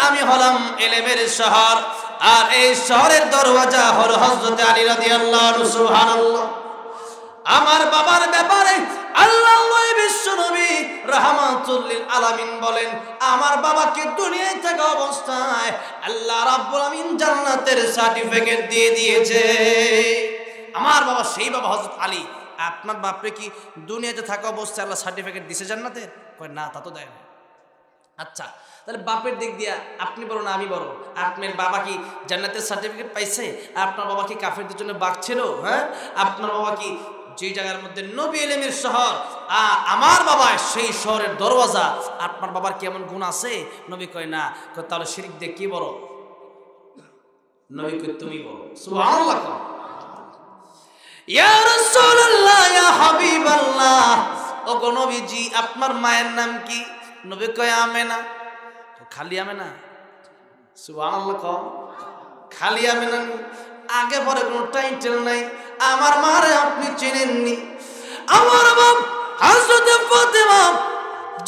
আমি হলাম ইলমের শহর, আর এই শহরের দরওয়াজা হলো হযরত আলী রাদিয়াল্লাহু আনহু। সুবহানাল্লাহ। আমার বাবার ব্যাপারে আল্লাহর বিশ্ব নবী রাহমাতুল লিল আলামিন বলেন, আমার বাবাকে দুনিয়ায় থাকা অবস্থায় আল্লাহ রাব্বুল আমিন জান্নাতের সার্টিফিকেট দিয়ে দিয়েছে। আমার বাবা সেই বাবা হযরত আলী। আপনার বাপরে কি দুনিয়াতে থাকা অবস্থায় আল্লাহ সার্টিফিকেট দিয়েছে জান্নাতের? কয় না, তা তো দেয় না। আচ্ছা, তাহলে বাপের দিক দিয়া আপনি বড় না আমি বড়? আপনার বাবা কি জান্নাতের সার্টিফিকেট পাইছে? আপনার বাবা কি কাফেরদের জন্য বাঁচছিল? হ্যাঁ, আপনার বাবা কি যে জায়গার মধ্যে নবী ইলমের শহর, আমার বাবা সেই শহরের দরওয়াজা, আপনার বাবার কেমন গুণ আছে? নবী কয় না। কয় তাহলে শিরক দিয়ে কি বড়? নবী কয় তুমি বড়। সুবহানাল্লাহ। ইয়া রাসূলুল্লাহ, ইয়া হাবিবাল্লাহ, ও গো নবীজি আপনার মায়ের নাম কি? নবী কয় আমেনা। খালি আমেনা? সুবহানাল্লাহ। খালি আমেনা, আগে পরে কোনো টাইটেল নাই। আমার মারে আপনি চেনেননি। আমার বাপ হযরত ফাতেমা,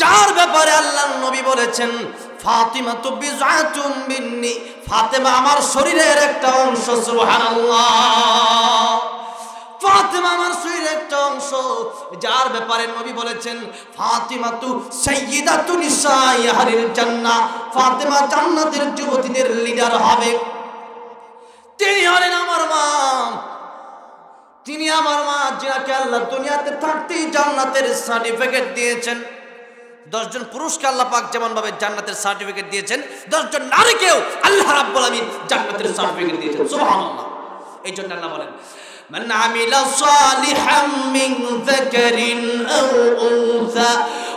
যার ব্যাপারে আল্লাহর নবী বলেছেন ফাতিমা তু বিজআতুম মিন্নি, ফাতেমা আমার শরীরের একটা অংশ। সুবহানাল্লাহ। ফাতেমা আমার শরীরের একটা অংশ, যার ব্যাপারে নবী বলেছেন ফাতিমা তু সাইয়্যিদাতু নিসাই আহলিল জান্নাহ, ফাতেমা জান্নাতের যুবতীদের লিডার হবে। তিনি হলেন আমার মা। তিনি আমার মা, যাকে আল্লাহ দুনিয়াতে থাকতেই জান্নাতের সার্টিফিকেট দিয়েছেন। 10 জন পুরুষকে আল্লাহ পাক যেমন ভাবে জান্নাতের সার্টিফিকেট দিয়েছেন, 10 জন নারীকেও আল্লাহ রাব্বুল আমিন জান্নাতের সার্টিফিকেট দিয়েছেন। সুবহানাল্লাহ। এই জন্য আল্লাহ বলেন মান আমিলা সালিহাম মিন যাকারিন আও উনসা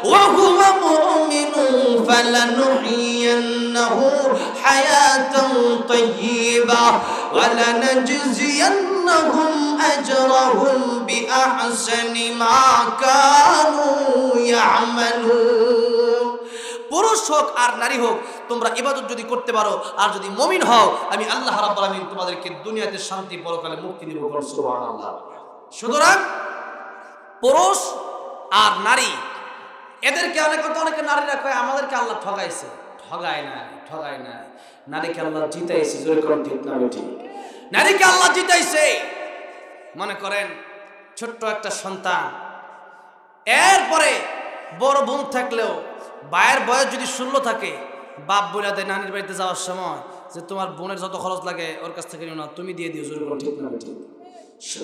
ওয়া হুয়া মুমিনুন ফালানুহইয়ান্নাহু হায়াতান তাইয়্যিবা ওয়া লানাজজিয়ান্নাহুম আজরাহুম বিআহসানি মা কানু ইয়ামালুন। পুরুষ হোক আর নারী হোক, তোমরা ইবাদত যদি করতে পারো আর যদি মুমিন হও, আমি আল্লাহ রাব্বুল আমিন তোমাদেরকে দুনিয়াতে শান্তি, পরকালে মুক্তি দেব। সুবহানাল্লাহ। সুতরাং পুরুষ আর নারী, এদেরকে অনেকে নারীরা কয় আমাদেরকে আল্লাহ ঠগাইছে। ঠগায় না, ঠগায় না। নারীকে আল্লাহ জিতাইছে। জোরে কোন ঠিক না ঠিক? নারীকে আল্লাহ জিতাইছে। মনে করেন ছোট্ট একটা সন্তান, এরপরে বড় বোন থাকলেও ভাইয়ের বয়স যদি 16 থাকে, বাপ বলে দেয় নানির বাড়িতে যাওয়ার সময় যে তোমার বোনের যত খরচ লাগে ওর কাছ থেকে নিও না, তুমি দিয়ে দিও। জোরে কোন ঠিক না ঠিক?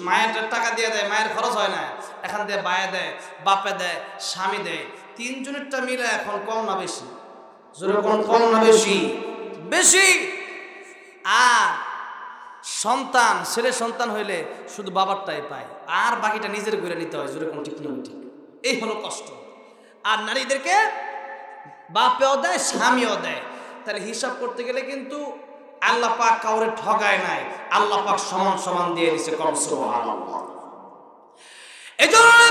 মায়ের টাকা দিয়ে দেয়, মায়ের খরচ হয় না, এখান দিয়ে বায়ে দেয়, বাপে দেয়, স্বামী দেয়। 3 জনেরটা মিলে এখন কম না বেশি? জোরে কোন কম না বেশি? বেশি। আর সন্তান, ছেলে সন্তান হইলে শুধু বাবারটাই পায়, আর বাকিটা নিজের করে নিতে হয়। জোরে কোন ঠিক না ঠিক? এই হলো কষ্ট। আর নারীদেরকে বাপেও দেয়, স্বামীও দেয়। তাহলে হিসাব করতে গেলে কিন্তু আল্লাহ পাক কাউরে ঠগায় নাই, আল্লাহ পাক সমান সমান দিয়ে দিয়েছে। সুবহানাল্লাহ। এজন্য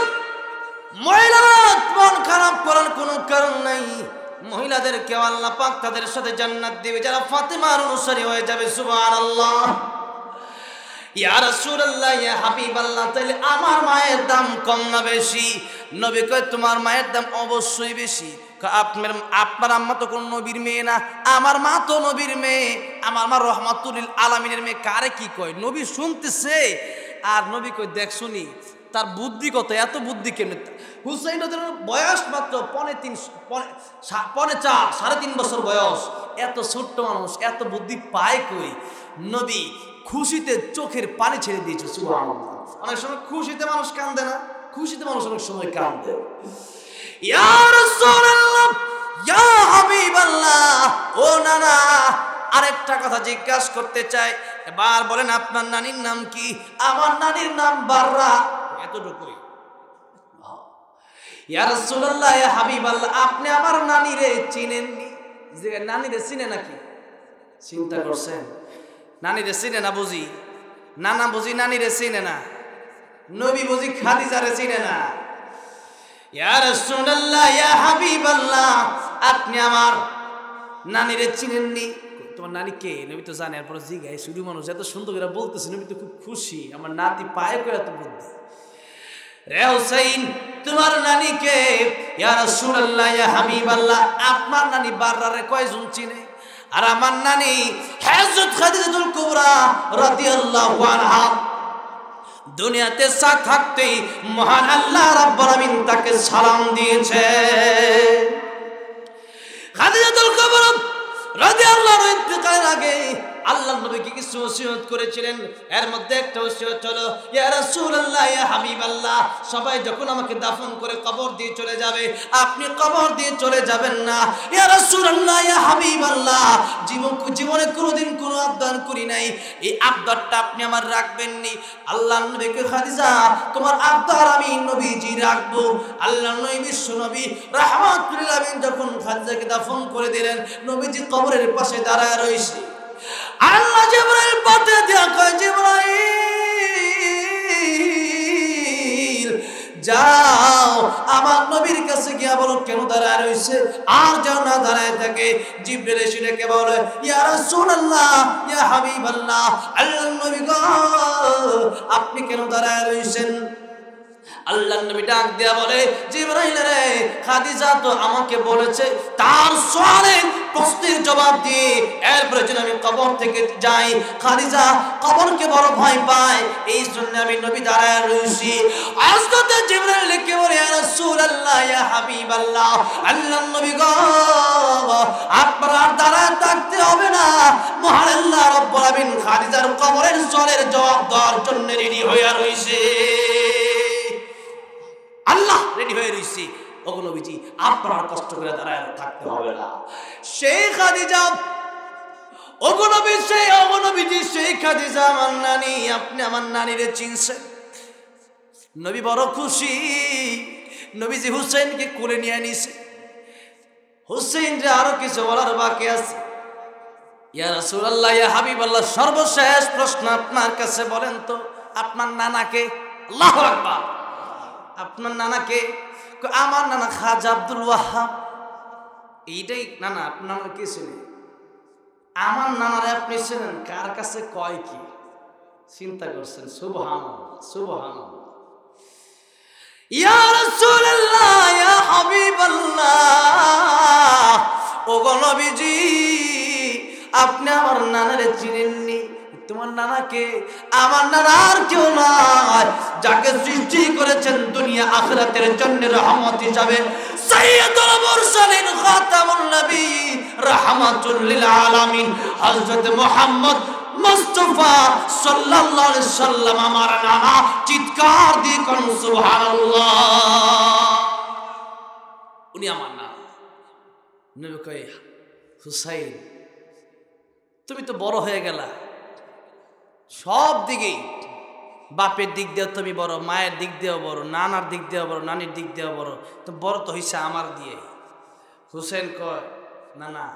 মহিলারা মন খারাপ করার কোনো কারণ নাই। মহিলাদেরকে আল্লাহ পাক তাদের সাথে জান্নাত দিবে যারা ফাতেমার অনুসারী হয়ে যাবে। সুবহানাল্লাহ। ইয়া রাসূলুল্লাহ, ইয়া হাবিবাল্লাহ, তাহলে আমার মায়ের দাম কম না বেশি? নবী কয় তোমার মায়ের দাম অবশ্যই বেশি। আপনার আম্মা তো কোন নবীর মেয়ে না, আমার মা তো নবীর মেয়ে, আমার মা রহমাতুল লিল আলামিনের মেয়ে। কারে কি কয়? নবী শুনতেছে আর নবী কয় দেখ শুনি তার বুদ্ধি কত, এত বুদ্ধি কেমনে? হুসাইনের বয়স মাত্র 4.5 বছর বয়স, এত ছোট্ট মানুষ এত বুদ্ধি পায় কই? নবী খুশিতে চোখের পানি ছেড়ে দিয়েছে। সুবহানাল্লাহ। অনেক সময় খুশিতে মানুষ কান্দে না? খুশিতে মানুষ অনেক সময় কান্দে। ইয়া রাসূলুল্লাহ, ইয়া হাবিবাল্লাহ, ও নানা আরেকটা কথা জিজ্ঞাসা করতে চাই। এবার বলেন আপনার নানির নাম কি? আমার নানির নাম বাররা। এতটুকুই। ইয়া রাসূলুল্লাহ, ইয়া হাবিবাল্লাহ, আপনি আমার নানিরে চিনেননি? যে নানিরে চিনে নাকি? চিন্তা করছেন? নানিরে চিনে না বুঝি? নানা বুঝি নানিরে চিনে না? নবী বুঝি খাদিজারে চিনে না? ইয়া রাসূলুল্লাহ, ইয়া হাবিবাল্লাহ, আপনি আমার নানিরে চিনেননি? তোমার নানি কে? নবী তো জানে। এরপর জিগায় শুধু মানুষ এত সুন্দর করে বলতেছে, নবী তো খুব খুশি, আমার নাতি পায়ে করে এত বুদ্ধি। রে হুসাইন, তোমার নানি কে? ইয়া রাসূলুল্লাহ, ইয়া হাবিবাল্লাহ, আপনার নানি বাররারে কয়জন চিনে? আর আমার নানি হযরত খাদিজাতুল কুবরা রাদিয়াল্লাহু আনহা দুনিয়াতে থাকতেই মহান আল্লাহ রাব্বুল আলামিন তাকে সালাম দিয়েছে। খাদিজাতুল কুবরা রাদিয়াল্লাহু আনহা ইন্তেকালের আগে আল্লাহর নবীকে কিছু ওসিয়ত করেছিলেন। এর মধ্যে একটা ওসিয়ত হলো, ইয়া রাসূলুল্লাহ, ইয়া হাবিবাল্লাহ, সবাই যখন আমাকে দাফন করে কবর দিয়ে চলে যাবে, আপনি কবর দিয়ে চলে যাবেন না। ইয়া রাসূলুল্লাহ, ইয়া হাবিবাল্লাহ, জীবনে কোনোদিন কোনো আবদার করি নাই, এই আবদারটা আপনি আমার রাখবেননি। আল্লাহর নবীকে, খাদিজা তোমার আবদার আমি নবীজি রাখবো। আল্লাহর নবী বিশ্ব নবী রাহমাতুল লিল আলামিন যখন খাদিজাকে দাফন করে দিলেন, নবীজি কবরের পাশে দাঁড়ায় রইছে। আল্লাহ জিবরাইল পাঠিয়ে দিয়া কয়, জিবরাইল যাও আমার নবীর কাছে গিয়া বলো কেন দাঁড়ায় রইছে, আর যেন না দাঁড়ায় থাকে। জিবরাইল এসে ডেকে বলে, ইয়া রাসূলুল্লাহ, ইয়া হাবিবাল্লাহ, আল্লাহর নবী গো আপনি কেন দাঁড়ায় রইছেন? আল্লাহর নবী ডাক দিয়া বলে, জিবরাইল রে, খাদিজা তো আমাকে বলেছে তার সওয়ালের প্রশ্নের জবাব দিয়ে এরপরে যেন আমি কবর থেকে যাই। খাদিজা কবরকে বড় ভয় পায়, এই জন্য আমি নবী দাঁড়ায় রইছি। হযরত জিবরাইল কে বলে, ইয়া রাসূলুল্লাহ, ইয়া হাবিবাল্লাহ, আল্লাহর নবী গো আপনার দাঁড়ায় থাকতে হবে না, মহান আল্লাহ রাব্বুল আলামিন খাদিজার কবরের সওয়ালের জবাব দেওয়ার জন্য রেডি হয়ে রইছে। আল্লাহ রেডি হয়ে রইছে, ওগো নবীজি আপনার কষ্ট করে দাঁড়ায় থাকতে হবে না। সেই খাদিজা, ওগো নবী, সেই ওগো নবীজি, সেই খাদিজা আমার নানি, আপনি আমার নানিরে চিনছেন? নবী বড় খুশি। নবীজি হুসাইনকে কোলে নিয়ে নিছে। হুসাইন যে আরো কিছু বলার বাকি আছে। ইয়া রাসূলুল্লাহ, ইয়া হাবিবাল্লাহ, সর্বশেষ প্রশ্ন আপনার কাছে, বলেন তো আপনার নানাকে? আল্লাহু আকবার। আপনার নানাকে? আমার নানা খাজা আব্দুল ওয়াহাব। এইটাই নানা? আপনার কে ছিলেন? আমার নানারে আপনি ছিলেন? কার কাছে কয় কি? চিন্তা করছেন? সুবহানাল্লাহ, সুবহানাল্লাহ। ইয়া রাসূলুল্লাহ, ইয়া হাবিবাল্লাহ, ওগো নবীজি আপনি আমার নানারে চিনেননি? তোমার নানাকে? আমার নানার কেউ নয়, যাকে সৃষ্টি করেছেন দুনিয়া আখিরাতের জন্য রহমত হিসাবে, সাইয়্যিদুল মুরসালিন খাতামুন নবী রাহমাতুল লিল আলামিন হযরত মুহাম্মদ মুস্তাফা সাল্লাল্লাহু আলাইহি সাল্লাম আমার নানা। চিৎকার দিয়ে কোন সুবহানাল্লাহ। উনি আমার নানা। নবী কয়, হুসাইন তুমি তো বড় হয়ে গেলা, সব দিকেই, বাপের দিক দিয়েও তুমি বড়, মায়ের দিক দিয়েও বড়, নানার দিক দিয়েও বড়, নানির দিক দিয়েও বড়, তো বড় তো হইছে আমার দিয়ে। হুসেন কয়, না না,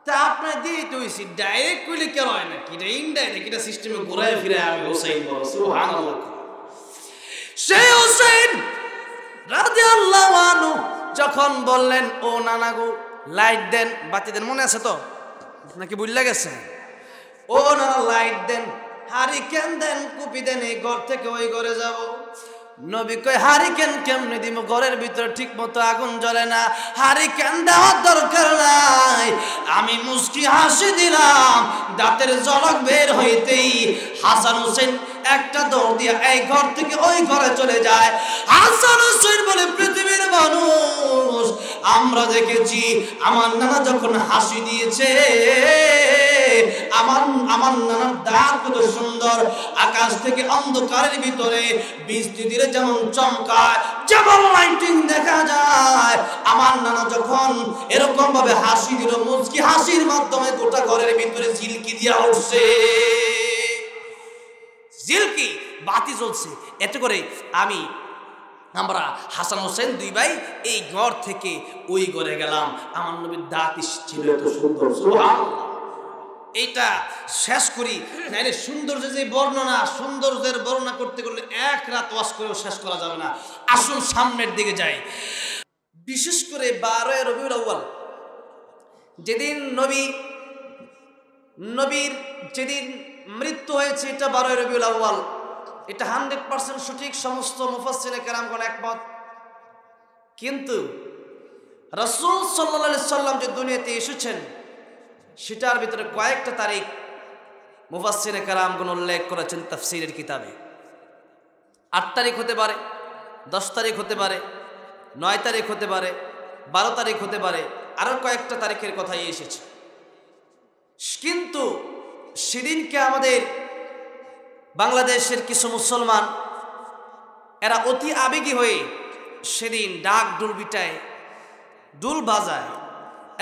তা আপনার দিয়ে তো হইছি, ডাইরেক্ট কইলে কেন হয় না, কি ইনডাইরেক্ট, এটা সিস্টেমে ঘুরায় ফিরে আমি হুসাইন বড়। সুবহানাল্লাহ। সেই হুসাইন রাদিয়াল্লাহু আনহু যখন বললেন, ও নানা গো লাইট দেন, বাতি দেন, মনে আছে তো নাকি ভুলে গেছে? ও নানা লাইট দেন, হারিকেন দেন, কুপি দেন, এই ঘর থেকে ওই ঘরে যাব। নবী কয়, হারিকেন কেমনে দিব, ঘরের ভিতরে ঠিক মতো আগুন জ্বলে না, হারিকেন দেওয়ার দরকার নাই। আমি মুস্কি হাসি দিলাম, দাঁতের ঝলক বের হইতেই হাসান হোসেন একটা দৌড় দিয়ে এই ঘর থেকে ওই ঘরে চলে যায়। হাসান হোসেন বলে, পৃথিবীর মানুষ আমরা দেখেছি আমার নানা যখন হাসি দিয়েছে, আমার নানার দাঁত কত সুন্দর, আকাশ থেকে অন্ধকারের ভিতরে বৃষ্টি দিলে যেমন চমকায়, যেমন লাইটিং দেখা যায়, আমার নানা যখন এরকম ভাবে হাসি দিল, মুচকি হাসির মাধ্যমে গোটা ঘরের ভিতরে ঝিলকি দিয়া উঠছে, ঝিলকি বাতি জ্বলছে। এতে করে আমরা হাসান হোসেন দুই ভাই এই ঘর থেকে ওই ঘরে গেলাম। আমার নবীর দাঁত ছিল এত সুন্দর। সুবহানাল্লাহ। এইটা শেষ করি, নাইলে সৌন্দর্যের যে বর্ণনা, সৌন্দর্যের বর্ণনা করতে গেলে এক রাত ওয়াজ করেও শেষ করা যাবে না। আসুন সামনের দিকে যাই। বিশেষ করে 12 রবিউল আউয়াল, যেদিন নবীর যেদিন মৃত্যু হয়েছে, এটা 12 রবিউল আউয়াল, এটা 100% সঠিক, সমস্ত মুফাসসিরে কেরামগণ একমত। কিন্তু রাসূল সাল্লাল্লাহু আলাইহি সাল্লাম যে দুনিয়াতে এসেছেন, সেটার ভিতরে কয়েকটা তারিখ মুফাসসিরে কেরামগণ উল্লেখ করেছেন তাফসীরের কিতাবে। 8 তারিখ হতে পারে, 10 তারিখ হতে পারে, 9 তারিখ হতে পারে, 12 তারিখ হতে পারে, আরও কয়েকটা তারিখের কথাই এসেছে। কিন্তু সেদিনকে আমাদের বাংলাদেশের কিছু মুসলমান এরা অতি আবেগী হয়ে সেদিন ডাক ডুল পিটায়, ডুল বাজায়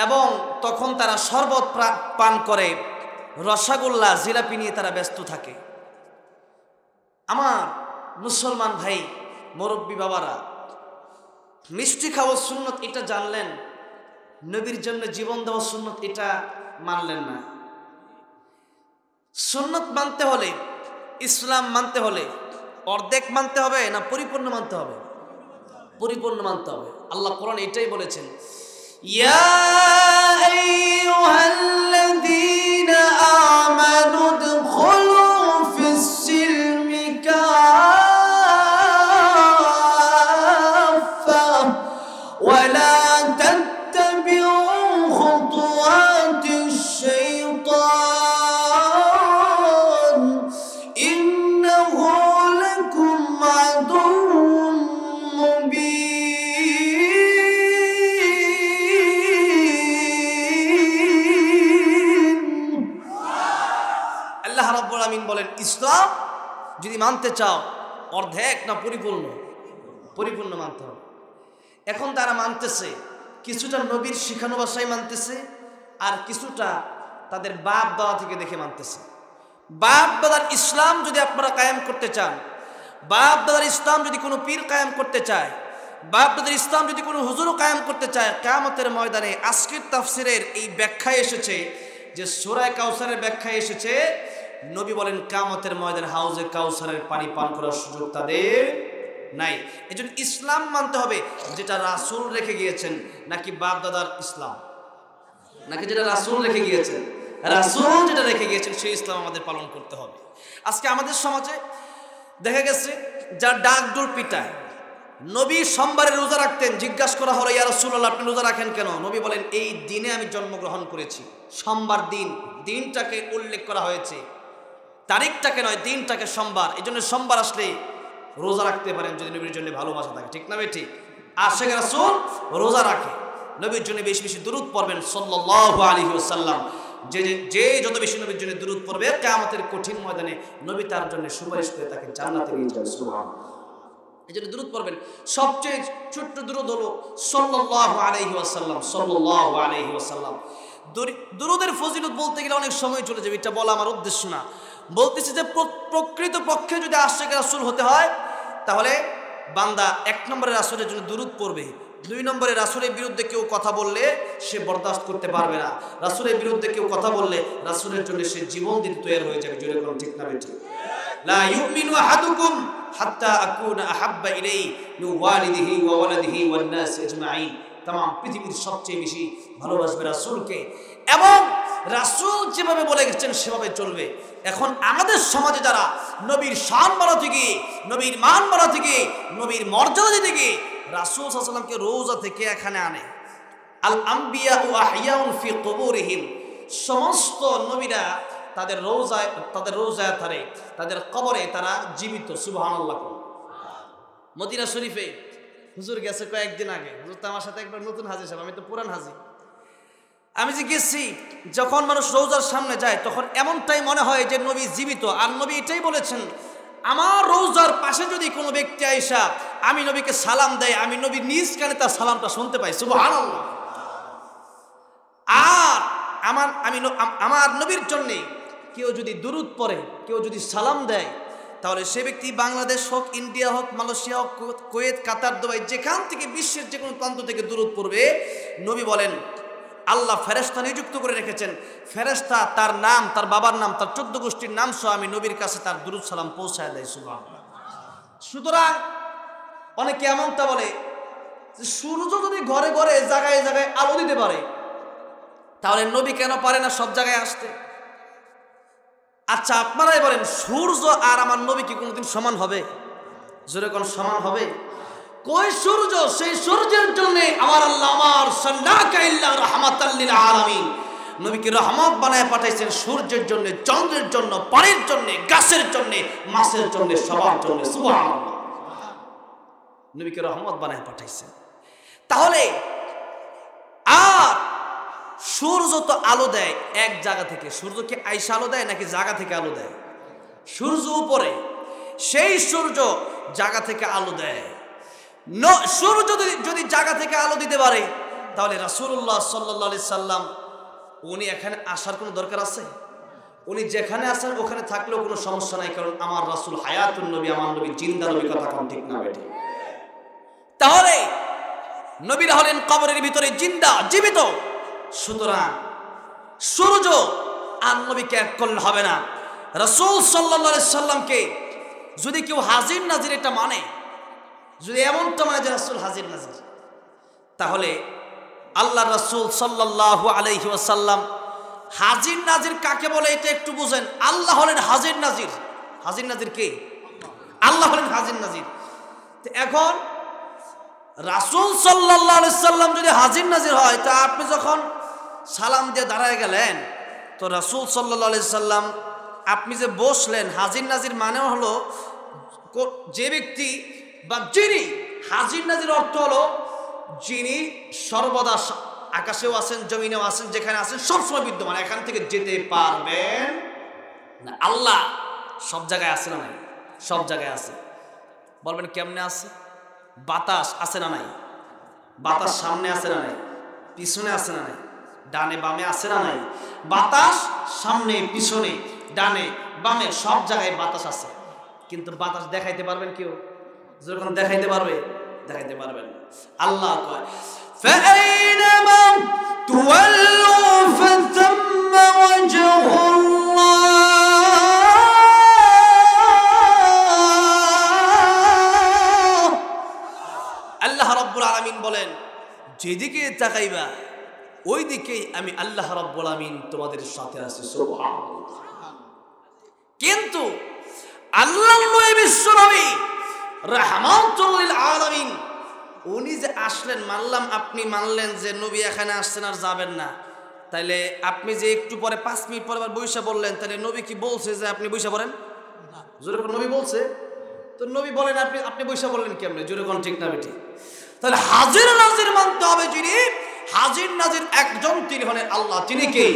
এবং তখন তারা শরবত পান করে, রসগোল্লা জিলাপি নিয়ে তারা ব্যস্ত থাকে। আমার মুসলমান ভাই মুরব্বী বাবারা, মিষ্টি খাওয়া সুন্নত এটা জানলেন, নবীর জন্য জীবন দেওয়া সুন্নত এটা মানলেন না। সুন্নত মানতে হলে, ইসলাম মানতে হলে অর্ধেক মানতে হবে না পরিপূর্ণ মানতে হবে? পরিপূর্ণ মানতে হবে। আল্লাহ কোরআন এটাই বলেছেন, ইয়া আইয়ুহাল্লাযীনা আমানু দুখুলু ফিস-সিলমি কাফা ওয়া লা তাত্তাবিউ খুতুওয়াতিশ শাইতান ইন্নাহু লাকুম আদুউম মুবিন। আল্লাহ রাব্বুল আমিন বলেন, ইসলাম যদি মানতে চাও অর্ধেক না পরিপূর্ণ? পরিপূর্ণ মানতে হবে। এখন তারা মানতেছে, কিছুটা নবীর শিখানো ভাষায় মানতেছে, আর কিছুটা তাদের বাপ দাদা থেকে দেখে মানতেছে। বাপ দাদার ইসলাম যদি আপনারা কায়েম করতে চান, বাপ দাদার ইসলাম যদি কোনো পীর কায়েম করতে চায়, বাপ দাদার ইসলাম যদি কোনো হুজুরও কায়েম করতে চায়, কিয়ামতের ময়দানে আজকের তাফসীরের এই ব্যাখ্যায় এসেছে যে সূরা কাউসারের ব্যাখ্যায় এসেছে, নবী বলেন কিয়ামতের ময়দানে হাউজে কাউসারের পানি পান করার সুযোগ তাদের নাই। এজন্য ইসলাম মানতে হবে যেটা রাসূল রেখে গিয়েছেন, নাকি বাপ দাদার ইসলাম, নাকি যেটা রাসূল রেখে গিয়েছেন? রাসূল যেটা রেখে গিয়েছেন সেই ইসলাম আমাদের পালন করতে হবে। আজকে আমাদের সমাজে দেখা গেছে যার ডাক ডোল পিটায়, নবী সোমবারে রোজা রাখতেন, জিজ্ঞাসা করা হলো, ইয়া রাসূলুল্লাহ আপনি রোজা রাখেন কেন? নবী বলেন, এই দিনে আমি জন্মগ্রহণ করেছি, সোমবার দিন, দিনটাকে উল্লেখ করা হয়েছে, তারিখটাকে নয়, দিনটাকে সোমবার। এই জন্য সোমবার আসলে রোজা রাখতে পারেন যদি নবীর জন্য ভালোবাসা থাকে, ঠিক না ভাই? ঠিক। আশিক রাসূল রোজা রাখে, নবীর জন্য বেশি বেশি দুরূদ পড়বেন সাল্লাল্লাহু আলাইহি ওয়াসাল্লাম। যে যত বেশি নবীর জন্য দুরূদ পড়বে, কিয়ামতের কঠিন ময়দানে নবী তার জন্য সুপারিশ করে তাকে জান্নাতে নিয়ে যাবেন। সুবহানাল্লাহ। এই জন্য দুরূদ পড়বেন। সবচেয়ে ছোট্ট দুরূদ হলো সাল্লাল্লাহু আলাইহি ওয়াসাল্লাম, সাল্লাল্লাহু আলাইহি ওয়াসাল্লাম। দুরূদের ফজিলত বলতে গেলে অনেক সময় চলে যাবে, এটা বলা আমার উদ্দেশ্য না। বলতেছি যে প্রকৃত পক্ষে যদি আশিক রাসূল হতে হয়, তাহলে বান্দা 1 নম্বরের রাসূলের জন্য দুরূদ পড়বে। 2 নম্বরে রাসূলের বিরুদ্ধে কেউ কথা বললে সে বরদাস্ত করতে পারবে না। রাসূলের বিরুদ্ধে কেউ কথা বললে রাসূলের জন্য সে জীবন দিতে তৈরি হয়ে যাবে। জোরে বলুন, ঠিক না বেঠিক? লা ইউমিনু আহাদুকুম হাত্তা আকুনা আহাব্বা ইলাইহি মিন ওয়ালিদিহি ওয়া ওয়ালাদিহি ওয়ান নাস আজমাইন। तमाम পৃথিবীর সবচেয়ে বেশি ভালোবাসবে রাসূলকে, এবং রাসূল যেভাবে বলে গেছেন সেভাবে চলবে। এখন আমাদের সমাজে যারা নবীর শান বাড়াতে গিয়ে, নবীর মান বাড়াতে গিয়ে, নবীর মর্যাদা দিতে গিয়ে রাসূল সাল্লাল্লাহু আলাইহি ওয়াসাল্লামকে রোজা থেকে এখানে আনে, আল আম্বিয়া ও আহিয়াউন ফি কুবুরিহিম, সমস্ত নবীরা তাদের রোজায় থাকে, তাদের কবরে তারা জীবিত। সুবহানাল্লাহ। মদিনা শরীফে হুজুর গেছে কয়েকদিন আগে, হুজুর তো আমার সাথে একবার নতুন হাজি সাহেব, আমি তো পুরান হাজি। আমি যে গেছি, যখন মানুষ রোজার সামনে যায় তখন এমনটাই মনে হয় যে নবী জীবিত। আর নবী এটাই বলেছেন, আমার রোজার পাশে যদি কোনো ব্যক্তি আইসা আমি নবীকে সালাম দেয়, আমি নবী নিজ কানে তার সালামটা শুনতে পাই। সুবহানাল্লাহ। আর আমার নবীর জন্য কেউ যদি দুরূদ পড়ে, কেউ যদি সালাম দেয়, তাহলে সে ব্যক্তি বাংলাদেশ হোক, ইন্ডিয়া হোক, মালয়েশিয়া হোক, কুয়েত, কাতার, দুবাই, যেখান থেকে বিশ্বের যে কোনো প্রান্ত থেকে দুরূদ পড়বে, নবী বলেন আল্লাহ ফেরেশতা নিযুক্ত করে রেখেছেন, ফেরেশতা তার নাম, তার বাবার নাম, তার 14 গোষ্ঠীর নাম সহ আমি নবীর কাছে তার দুরূদ সালাম পৌঁছায় দেয়। সুবহানাল্লাহ। সুতরাং অনেকে এমনটা বলে যে সূর্য যদি ঘরে ঘরে জায়গায় জায়গায় আলো দিতে পারে, তাহলে নবী কেন পারে না সব জায়গায় আসতে? আচ্ছা আপনারাই বলেন, সূর্য আর আমার নবী কি কোনোদিন সমান হবে? জোরে কোন সমান হবে? কই সূর্য? সেই সূর্যের জন্য আমার আল্লাহ আমার সাল্লাকা ইল্লা রাহমাতাল লিল আলামিন, নবীকে রহমত বানায় পাঠাইছেন সূর্যের জন্য, চন্দ্রের জন্য, পানির জন্য, গাছের জন্য, মাছের জন্য, সবার জন্য। সুবহানাল্লাহ, নবীকে রহমত বানায় পাঠাইছেন। তাহলে আর সূর্য তো আলো দেয় এক জায়গা থেকে। সূর্য কি আইসা আলো দেয় নাকি জায়গা থেকে আলো দেয়? সূর্য উপরে, সেই সূর্য জায়গা থেকে আলো দেয়। সূর্য যদি জায়গা থেকে আলো দিতে পারে, তাহলে রাসূলুল্লাহ সাল্লাল্লাহু আলাইহি সাল্লাম উনি এখানে আসার কোনো দরকার আছে? উনি যেখানে আসেন ওখানে থাকলেও কোনো সমস্যা নাই, কারণ আমার রাসূল হায়াতুন নবী, আমার নবী জিন্দা নবী, কথা কোন ঠিক না বেঠিক? তাহলে নবীরা হলেন কবরের ভিতরে জিন্দা, জীবিত। সুতরাং সূর্য আর নবীকে এক করলে হবে না। রাসূল সাল্লাল্লাহু আলাইহি সাল্লামকে যদি কেউ হাজির নাজির এটা মানে, যদি এমনটা মানে যে রাসূল হাজির নাজির, তাহলে আল্লাহ রাসূল সাল্লাল্লাহু আলাইহি ওয়াসাল্লাম হাজির নাজির কাকে বলে এটা একটু বুঝেন। আল্লাহ হলেন হাজির নাজির। হাজির নাজির কে? আল্লাহ হলেন হাজির নাজির। এখন রাসূল সাল্লাল্লাহু আলাইহি সাল্লাম যদি হাজির নাজির হয়, তা আপনি যখন সালাম দিয়ে দাঁড়ায় গেলেন, তো রাসূল সাল্লাল্লাহু আলাইহি সাল্লাম আপনি যে বসলেন, হাজির নাজির মানে হলো যে ব্যক্তি বা যিনি, হাজির নাজির অর্থ হলো যিনি সর্বদা আকাশেও আছেন, জমিনেও আছেন, যেখানে আছেন সবসময় বিদ্যমান, এখান থেকে যেতে পারবেন না। আল্লাহ সব জায়গায় আছে না নাই? সব জায়গায় আছে। বলবেন কেমনে আছে? বাতাস আছে না নাই? বাতাস সামনে আছে না নাই? পিছনে আছে না নাই? ডানে বামে আছে না নাই? বাতাস সামনে, পিছনে, ডানে বামে সব জায়গায় বাতাস আছে। কিন্তু বাতাস দেখাইতে পারবেন কেউ? যখন দেখাইতে পারবে? দেখাইতে পারবেন। আল্লাহ কয় فأينما تولوا فثم وجه الله। আল্লাহ রাব্বুল আলামিন বলেন, যেদিকে তাকাইবা ওই দিকেই আমি আল্লাহ রাব্বুল আলামিন তোমাদের সাথে আছি। সুবহানাল্লাহ। কিন্তু আল্লাহর নবী বিশ্বনবী রাহমাতুল লিল আলামিন, উনি যে আসলেন, মানলাম আপনি মানলেন যে নবী এখানে আসছেন আর যাবেন না, তাইলে আপনি যে একটু পরে 5 মিনিট পরে আবার বইসা বললেন, তাহলে নবী কি বলছে যে আপনি বইসা পড়েন? জোরে কোন নবী বলছে? তো নবী বলেন আপনি বইসা বললেন কেমনে? জোরে কোন ঠিক না বেটি? তাহলে হাজির নাজির মানতে হবে। যিনি হাজির নাজির একজন, তিনি হলেন আল্লাহ। তিনি কে?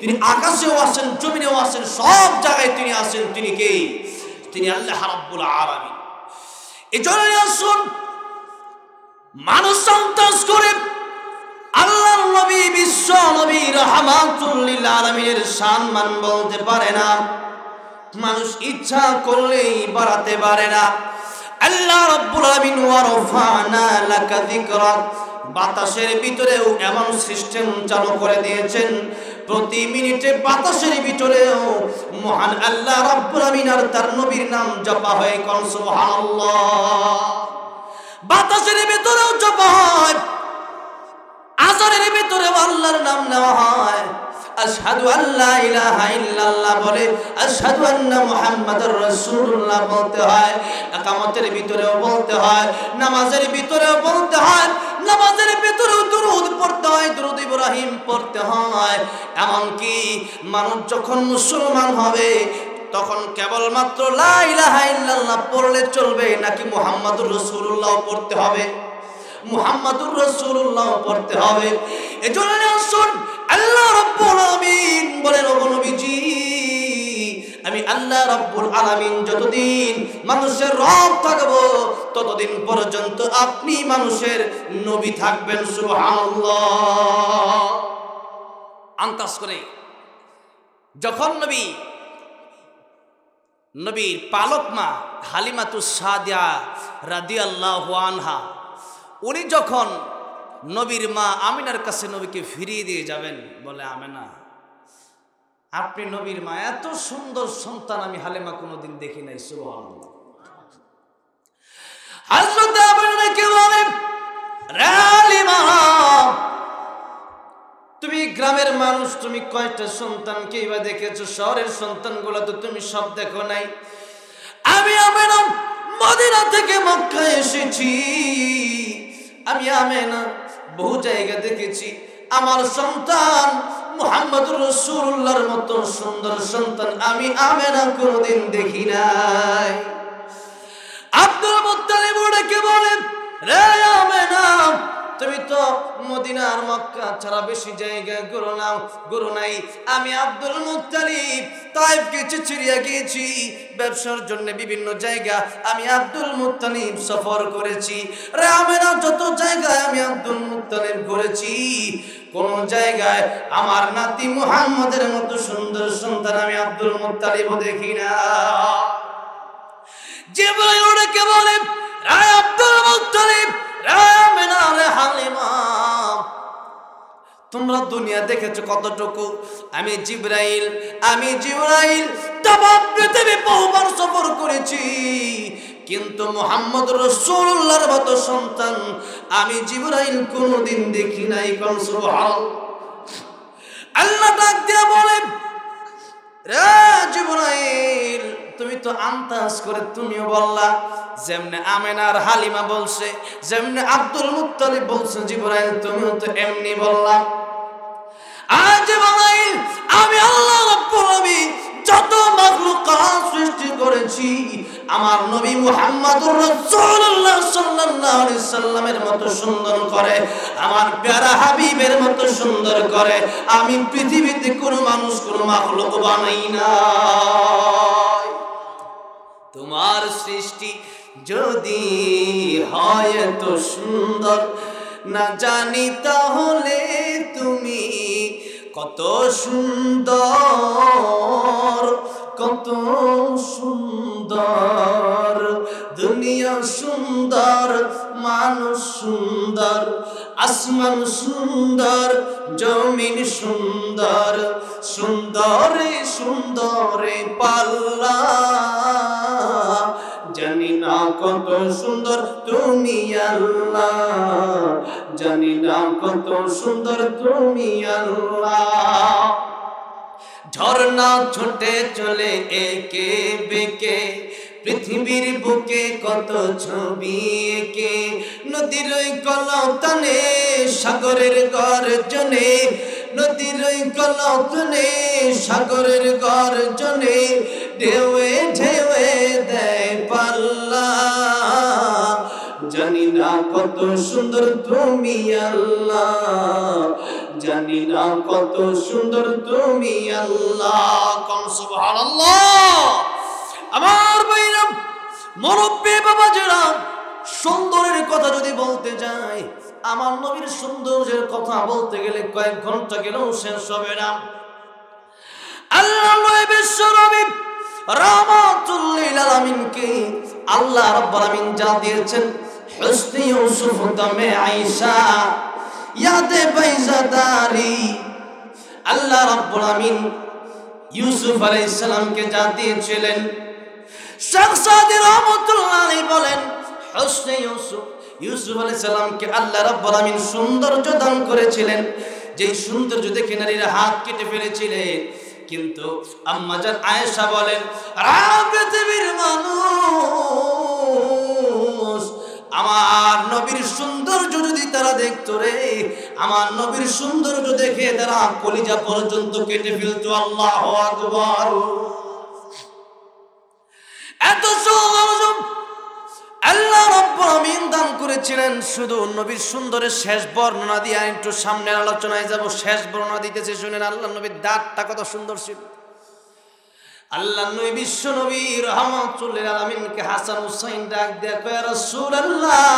তিনি আকাশেও আছেন, জমিনেও আছেন, সব জায়গায় তিনি আছেন। তিনি কে? তিনি আল্লাহ রাব্বুল আলামিন। এজন্য আসুন, মানুষ সন্ত্রাস করে আল্লাহর নবী, বিশ্ব নবী রাহমাতুল লিল আলামিনের সম্মান বলতে পারে না। মানুষ ইচ্ছা করলেই বাড়াতে পারে না। আল্লাহ রাব্বুল আলামিন ওয়া রাফা'না লাকা যিকরাক, বাতাসের ভিতরেও এমন সিস্টেম চালু করে দিয়েছেন, প্রতি মিনিটে বাতাসের ভিতরেও মহান আল্লাহ রাব্বুল আলামিন আর তার নবীর নাম জপা হয়। কোন সুবহানাল্লাহ। বাতাসের ভিতরেও জপা হয়, আজানের ভিতরেও আল্লাহর নাম নেওয়া হয়। আশহাদু আল্লা ইলাহা ইল্লাল্লাহ বলে আশহাদু আন্না মুহাম্মাদুর রাসূলুল্লাহ বলতে হয়। ইকামতের ভিতরেও বলতে হয়, নামাজের ভিতরেও বলতে হয়, নামাজের ভিতরেও দুরূদ পড়তে হয়, দুরূদ ইব্রাহিম পড়তে হয়। এমনকি মানুষ যখন মুসলমান হবে, তখন কেবলমাত্র লা ইলাহা ইল্লাল্লাহ পড়লে চলবে নাকি মুহাম্মাদুর রাসূলুল্লাহ পড়তে হবে? মুহাম্মাদুর রাসূলুল্লাহ পড়তে হবে। এজন্য আসুন, আল্লাহ রাব্বুল আলামিন বলেন, ও নবীজি, আমি আল্লাহ রাব্বুল আলামিন যতদিন মানুষের রব থাকব, ততদিন পর্যন্ত আপনি মানুষের নবী থাকবেন। সুবহানাল্লাহ। আন্তাজ করে যখন নবীর পালক মা হালিমাতুস সাদিয়া রাদিয়াল্লাহু আনহা, উনি যখন নবীর মা আমিনার কাছে নবীকে ফিরিয়ে দিয়ে যাবেন, বলে, আমেনা, আপনি নবীর মা, এত সুন্দর সন্তান আমি হালিমা কোনোদিন দেখি নাই। সুবহানাল্লাহ। হযরত আমিনাকে বলেন, রে হালিমা, তুমি গ্রামের মানুষ, তুমি কয়টা সন্তানকে এবার দেখেছো? শহরের সন্তানগুলো তো তুমি সব দেখো নাই। আমি আমেনা মদিনা থেকে মক্কায় এসেছি, আমি আমেনা বহু জায়গা দেখেছি। আমার সন্তান মুহাম্মদুর রাসূলুল্লাহর মতো সুন্দর সন্তান আমি আমেনা কোনোদিন দেখি নাই। আব্দুল মুত্তালিব ডেকে বলেন, রে আমেনা, তুমি তো মদিনার মক্কা ছাড়া বেশি জায়গায় গরু নাই। আমি আব্দুল মুত্তালিব তায়েফকে চিচিরিয়া গিয়েছি ব্যবসার জন্য, বিভিন্ন জায়গা আমি আব্দুল মুত্তালিব সফর করেছি। রে আমেনা, যত জায়গায় আমি আব্দুল মুত্তালিব ঘুরেছি, কোন জায়গায় আমার নাতি মুহাম্মদের মতো সুন্দর সন্তান আমি আব্দুল মুত্তালিব দেখি না। জিবরাইল ওকে বলে, রে আব্দুল মুত্তালিব, রে আমেনা, রে হালিমা, তোমরা দুনিয়া দেখেছো কতটুকু? আমি জিবরাইল তামাম পৃথিবী বহুবার সফর করেছি, কিন্তু মুহাম্মদ রাসূলুল্লাহর মতো সন্তান আমি জিবরাইল কোনোদিন দেখি নাই। কোন সুবহানাল্লাহ। আল্লাহ ডাক দিয়া বলেন, রে জিবরাইল, তুমি তো আন্দাজ করে তুমিও বললা, যেমনে আমেনার হালিমা বলছে, যেমনে আব্দুল মুত্তালিব বলছে, জিবরাইল তুমিও তো এমনি বললা। আজ জিবরাইল, আমি আল্লাহ রাব্বুল আলামিন যত মাখলুকাত সৃষ্টি করেছি আমার নবী মুহাম্মদুর রাসূলুল্লাহ সাল্লাল্লাহু আলাইহি সাল্লামের মতো সুন্দর করে, আমার প্যারা হাবিবের মতো সুন্দর করে আমি পৃথিবীতে কোনো মানুষ কোনো মাখলুক বানাই না। তোমার সৃষ্টি যদি হয় এত সুন্দর, না জানি তাহলে তুমি কত সুন্দর, কত সুন্দর। দুনিয়া সুন্দর, মানুষ সুন্দর, আসমান সুন্দর, জমিন সুন্দর, সুন্দরে সুন্দরে পাল্লা, জানি না কত সুন্দর তুমি আল্লাহ, জানি না কত সুন্দর তুমি আল্লাহ। ঝর্ণা ছুটে চলে একে বেকে পৃথিবীর বুকে, কত ছবি একে নদীর কলতানে, সাগরের গর্জনে, নদীর কলতানে, সাগরের গর্জনে, ঢেউয়ে ঢেউয়ে দেয় পাল্লা, জানি না কত সুন্দর তুমি আল্লাহ, জানি না কত সুন্দর তুমি আল্লাহ। কোন সুবহানাল্লাহ। আমার ভাইরা, মুরব্বি বাবাজিরা, সুন্দরের কথা যদি বলতে যাই, আমার নবীর সৌন্দর্যের কথা বলতে গেলে কয়েক ঘন্টা গেলেও শেষ হবে না। আল্লাহ নবী বিশ্ব নবী রাহমাতুল লিল আলামিনকে আল্লাহ রাব্বুল আলামিন যা দিয়েছেন, হুসনে ইউসুফ দমে আয়েশা ইয়াদে বাইজাদারি, আল্লাহ রাব্বুল আলামিন ইউসুফ আলাইহিস সালামকে যা দিয়েছিলেন, শেখ সাদি রহমাতুল্লাহ আলাইহি বলেন, হুসনে ইউসুফ আলাইহিস সালামকে আল্লাহ রাব্বুল আলামিন সৌন্দর্য দান করেছিলেন, যেই সৌন্দর্য দেখে নারীরা হাত কেটে ফেলেছিলেন। কিন্তু আম্মা জান আয়েশা বলেন, পৃথিবীর মানুষ আমার নবীর সৌন্দর্য যদি তারা দেখতো রে, আমার নবীর সৌন্দর্য দেখে তারা কলিজা পর্যন্ত কেটে ফেলতো। আল্লাহু আকবার। এত সৌন্দর্য আল্লাহ রাব্বুল আমিন দান করেছিলেন। শুধু নবীর সুন্দরের শেষ বর্ণনা দিয়ে একটু সামনের আলোচনায় যাব। শেষ বর্ণনা দিতেছে, শুনেন আল্লাহ নবীর দাঁতটা কত সুন্দর ছিল। আল্লাহ নবী বিশ্ব নবী রাহমাতুল লিল আলামিনকে হাসান হুসাইন ডাক দেয়া কয়, ইয়া রাসূলুল্লাহ,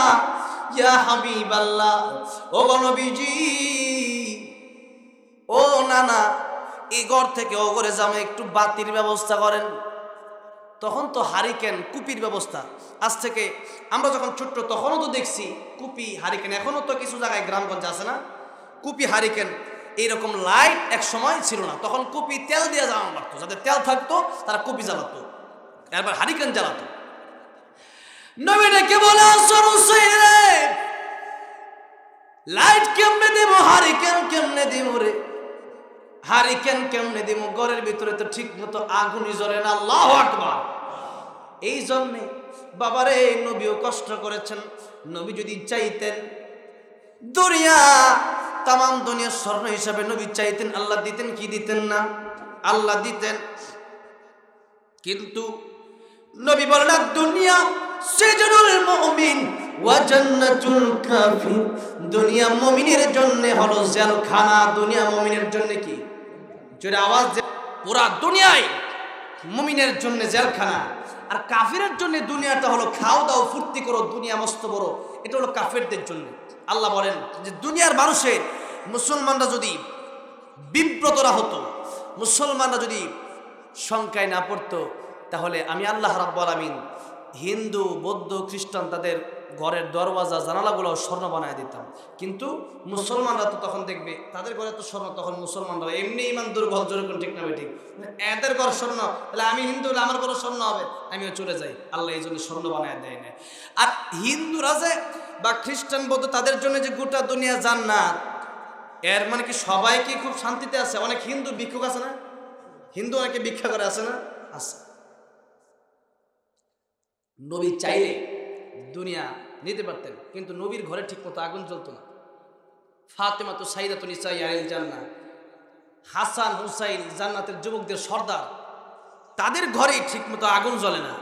ইয়া হাবিবাল্লাহ, ও নবীজি, ও নানা, এই ঘর থেকে ও ঘরে যাবে, একটু বাতির ব্যবস্থা করেন। তখন তো হারিকেন, কুপির ব্যবস্থা। আজ থেকে আমরা যখন ছোট্ট তখনও তো দেখছি কুপি হারিকেন, এখনও তো কিছু জায়গায় গ্রামগঞ্জে আছে না কুপি হারিকেন। এইরকম লাইট এক সময় ছিল না, তখন কুপি তেল দিয়ে জ্বালানো লাগতো, যাদের তেল থাকতো তারা কুপি জ্বালাতো, এবার হারিকেন জ্বালাতো। নবী ডেকে বলে, লাইট কেমনে দিব, হারিকেন কেমনে দিব রে, হারিকেন কেমনে দিব, ঘরের ভিতরে তো ঠিক মতো আগুনই জ্বলে না। আল্লাহু আকবার। এই জন্যে বাবারে নবীও কষ্ট করেছেন। নবী যদি চাইতেন দুনিয়া তামাম দুনিয়ার স্বর্ণ হিসাবে নবী চাইতেন, আল্লাহ দিতেন কি দিতেন না? আল্লাহ দিতেন। কিন্তু নবী বলেন দুনিয়া সিজনুল মুমিন ওয়া জান্নাতুল কাফির, দুনিয়া মুমিনের জন্য হলো জেলখানা। দুনিয়া মুমিনের জন্য কি? জোরে আওয়াজ। পুরা দুনিয়ায় মুমিনের জন্য জেলখানা, আর কাফিরের জন্য দুনিয়াটা হলো খাও দাও ফুর্তি করো, দুনিয়া মস্ত বড়। এটা হলো কাফেরদের জন্য। আল্লাহ বলেন যে দুনিয়ার মানুষের, মুসলমানরা যদি বিব্রতরা হতো, মুসলমানরা যদি শঙ্কায় না পড়তো, তাহলে আমি আল্লাহ রাব্বুল আলামিন হিন্দু, বৌদ্ধ, খ্রিস্টান তাদের ঘরের দরওয়াজা জানালাগুলো স্বর্ণ বানায় দিতাম। কিন্তু মুসলমানরা তো তখন দেখবে তাদের ঘরে তো স্বর্ণ, তখন মুসলমানরা এমনি ইমান দুর্বল, যেরকম ঠিক না ঠিক, এদের ঘর স্বর্ণ, তাহলে আমি হিন্দু হলে আমার ঘরে স্বর্ণ হবে, আমিও চলে যাই। আল্লাহ এই জন্য স্বর্ণ বানায় দেয় না। আর হিন্দুরা যে বা খ্রিস্টান, বৌদ্ধ তাদের জন্য যে গোটা দুনিয়া জান্নাত, এর মানে কি সবাই কি খুব শান্তিতে আছে? অনেক হিন্দু ভিক্ষুক আছে না? হিন্দু অনেকে ভিক্ষা করে আছে না? আছে। নবী চাইলে দুনিয়া নিতে পারতেন, কিন্তু নবীর ঘরে ঠিক মতো আগুন জ্বলতো না। ফাতেমা তো সাইদাতুন নিসা আল জান্নাহ, হাসান হুসাইন জান্নাতের যুবকদের সর্দার, তাদের ঘরে ঠিক মতো আগুন জ্বলে না।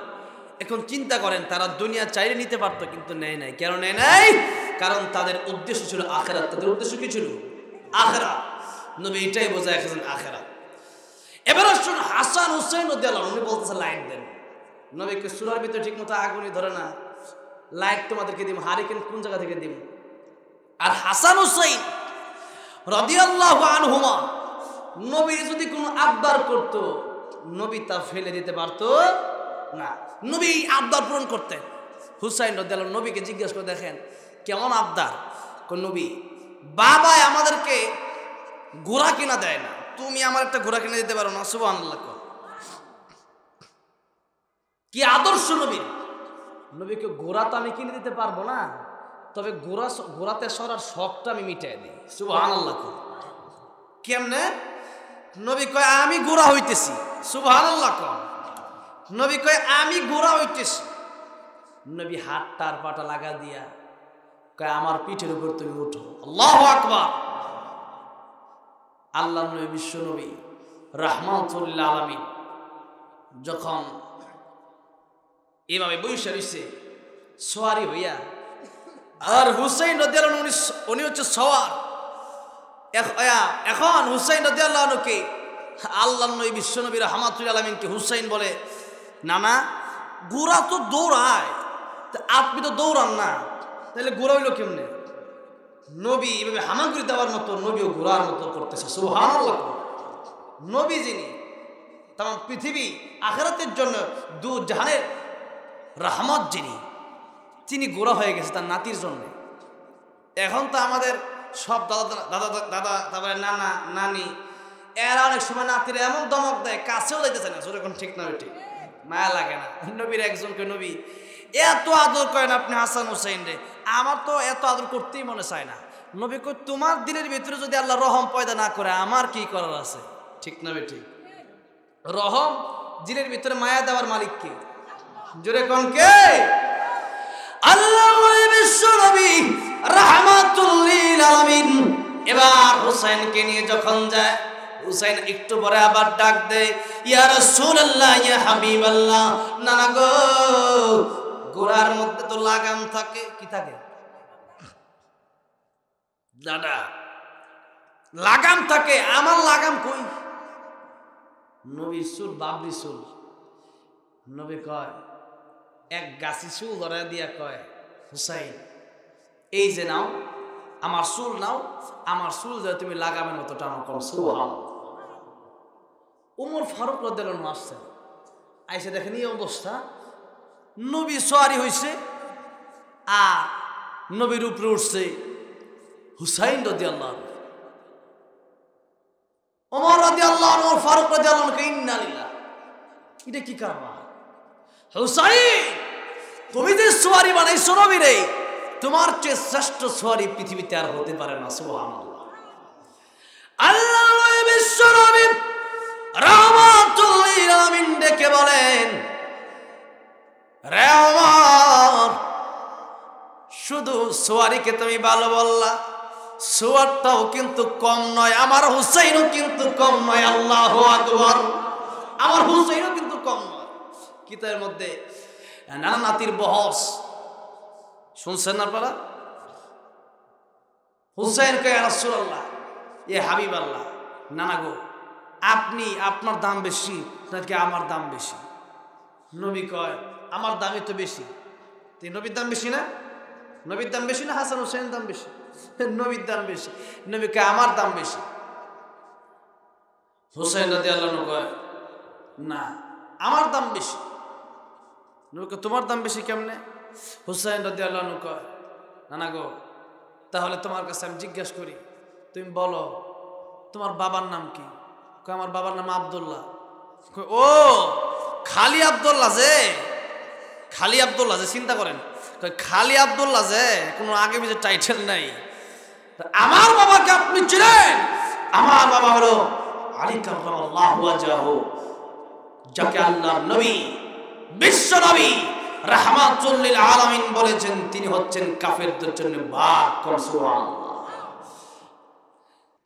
এখন চিন্তা করেন, তারা দুনিয়া চাইলে নিতে পারতো, কিন্তু নেয় নাই। কেন নেয় নাই? কারণ তাদের উদ্দেশ্য ছিল আখিরাত। তাদের উদ্দেশ্য কি ছিল? আখিরাত। নবী এটাই বোঝায় রেখেছেন, আখিরাত। এবার আসুন হাসান হুসাইন রাদিয়াল্লাহু আনহু বলতেছে লাইট দেন। নবীকে চুলার ভিতরে ঠিক মতো আগুনই ধরে না, লাইট তোমাদেরকে দিব, হারিকেন কোন জায়গা থেকে দিব? আর হাসান হুসাইন রাদিয়াল্লাহু আনহুমা নবী যদি কোনো আবদার করত, নবী তা ফেলে দিতে পারত না। নবী আবদার পূরণ করতেন। হুসাইন রাদিয়াল্লাহু নবীকে জিজ্ঞাসা করে দেখেন কেমন আবদার? কোন নবী, বাবা আমাদেরকে ঘোড়া কিনা দেয় না, তুমি আমার একটা ঘোড়া কিনে দিতে পারো না? সুবহানাল্লাহ। কি আদর্শ নবী! নবীকে ঘোড়া তো আমি কিনে দিতে পারবো না, তবে ঘোড়াতে সরার শখটা আমি মিটাই দিই। সুবহানাল্লাহ। কেমনে? নবী কয় আমি ঘোড়া হইতেছি। সুবহানাল্লাহ। নবী কয় আমি ঘোড়া হইতেছি। নবী হাতটার পাটা লাগা দিয়া কয় আমার পিঠের উপর তুমি উঠো। আল্লাহু আকবার। আল্লাহ নবী, বিশ্ব নবী রাহমাতুল লিল আলামিন যখন এভাবে বৈশা রইছে সোয়ারি হইয়া, আর হুসাইন রাদিয়াল্লাহু আনহু উনি হচ্ছে সওয়ার। এখন হুসাইন রাদিয়াল্লাহু আনহুকে আল্লাহ নবী বিশ্ব নবী রাহমাতুল লিল আলামিনকে হুসাইন বলে, নানা ঘোড়া তো দৌড়ায়, আপনি তো দৌড়ান না, তাহলে ঘোড়া হইল কেমনে? নবী এভাবে হামাগুড়ি দেওয়ার মতো নবীও ঘোড়ার মতো করতেছে। সুবহানাল্লাহ। নবী যিনি তাম পৃথিবী আখিরাতের জন্য দু জাহানের রহমত, তিনি ঘোড়া হয়ে গেছে তার নাতির জন্য। এখন তো আমাদের সব দাদা দাদা দাদা, তারপরে নানা নানি, এরা অনেক সময় নাতিরা এমন দমক দেয় কাছেও যাইতেছে না। যেরকম ঠিক না ঠিক, মায়া লাগে না। নবীর একজনকে নবী এত আদর করেন আপনি হাসান হুসাইন রে, আমার তো এত আদর করতেই মনে চায় না। নবী কই তোমার দিলের ভিতরে যদি আল্লাহ রহম পয়দা না করে আমার কি করার আছে? ঠিক না ঠিক? রহম দিলের ভিতরে মায়া দেওয়ার মালিক কে? জোরে কোন কে? আল্লাহ বিশ্ব নবী রাহমাতুল লিল আলামিন। এবার হুসাইনকে নিয়ে যখন যায়, হুসাইন একটু পরে আবার ডাক দেয়, ইয়া রাসূলুল্লাহ, ইয়া হাবিবাল্লাহ। নানা গো, ঘোড়ার মধ্যে তো লাগাম থাকে। কি থাকে দাদা? লাগাম থাকে। আমার লাগাম কই? নবী চুল বাবরি চুল। নবী কয় এক গাছি চুল ধরা দিয়া কয়, হুসাইন এই যে নাও আমার চুল, নাও আমার চুল যে তুমি লাগামের মতো টানো করো। সুবহানাল্লাহ। ওমর ফারুক রাদিয়াল্লাহু আনহু আসছেন, আইসা দেখেন এই অবস্থা, নবী সোয়ারি হইছে আর নবীর উপরে উঠছে হুসাইন রাদিয়াল্লাহু আনহু। ওমর রাদিয়াল্লাহু আনহু, ফারুক রাদিয়াল্লাহু আনহু, ইন্না লিল্লাহ, এটা কি কারবার? হুসাইন তুমি যে সোয়ারি বানাইছো নবী রে, তোমার চেয়ে শ্রেষ্ঠ সোয়ারি পৃথিবীতে আর হতে পারে না। সুবহানাল্লাহ। আল্লাহ বিশ্ব নবী রাহমাতুল লিল আলামিন ডেকে বলেন, রে ওমর, শুধু সোয়ারিকে তুমি ভালো বললা, সোয়ারটাও কিন্তু কম নয়, আমার হুসাইনও কিন্তু কম নয়। আল্লাহু আকবার। আমার হুসাইনও কিন্তু কম নয়। কিতাবের মধ্যে নানা নাতির বহস শুনছেন আপনারা? হুসাইন কে রাসূলুল্লাহ, এ হাবিব আল্লাহ, নানা গো আপনি, আপনার দাম বেশি নাকি আমার দাম বেশি? নবী কয় আমার দামই তো বেশি। নবীর দাম বেশি না? নবীর দাম বেশি না হাসান হুসাইনের দাম বেশি? নবীর দাম বেশি। নবী কয় আমার দাম বেশি। হুসাইন রাদিয়াল্লাহু আনহু কয় না আমার দাম বেশি। নবী কয় তোমার দাম বেশি কেমনে? হুসাইন রাদিয়াল্লাহু আনহু কয় নানা গো তাহলে তোমার কাছে আমি জিজ্ঞাসা করি, তুমি বলো তোমার বাবার নাম কি? কয় আমার বাবার নাম আব্দুল্লাহ। ও খালি আব্দুল্লাহ যে, খালি আব্দুল্লাহ যে, চিন্তা করেন খালি আব্দুল্লাহ যে, কোনো আগে পিছে টাইটেল নাই। আমার বাবাকে আপনি চিনেন? আমার বাবা হলো আলী কাররামাল্লাহু ওয়াজহাহু, যাকে আল্লাহর নবী, বিশ্ব নবী রাহমাতুল লিল আলামিন বলেছেন তিনি হচ্ছেন কাফেরদের জন্য বাগ। সুবহানাল্লাহ।